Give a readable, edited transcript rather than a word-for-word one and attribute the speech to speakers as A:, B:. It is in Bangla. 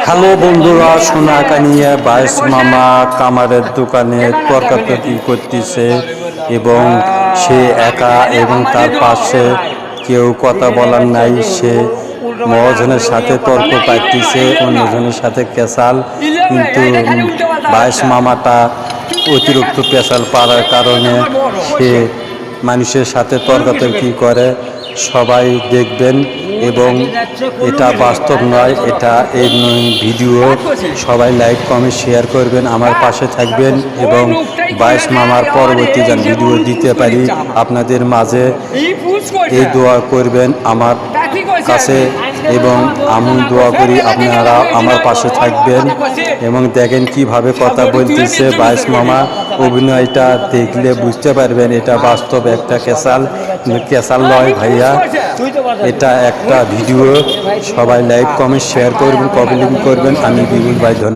A: হ্যালো বন্ধুরা, সোনাকানিয়া বাইশ মামা কামারের দোকানে তর্কাতর্কি করতেছে এবং সে একা এবং তার পাশে কেউ কথা বলার নাই। সে মহাজনের সাথে তর্ক পাইতেছে, অন্যজনের সাথে পেশাল, কিন্তু বাইশ মামাটা অতিরিক্ত পেশাল পাড়ার কারণে সে মানুষের সাথে তর্কাতর্কি করে। সবাই দেখবেন এবং এটা বাস্তব নয়, এটা এই ভিডিও। সবাই লাইক কমেন্ট শেয়ার করবেন, আমার পাশে থাকবেন এবং বাইশ মামার পরবর্তী যেন ভিডিও দিতে পারি আপনাদের মাঝে, এই দোয়া করবেন আমার কাছে এবং আমি দোয়া করি আপনারা আমার পাশে থাকবেন। এবং দেখেন কিভাবে কথা বলতেছে বাইশ মামা, অভিনয়টা দেখলে বুঝতে পারবেন এটা বাস্তব একটা কেসাল নয় ভাইয়া, এটা একটা ভিডিও। সবাই লাইক কমেন্ট শেয়ার করবেন, কমেন্ট করবেন। আমি বিপুল ভাই।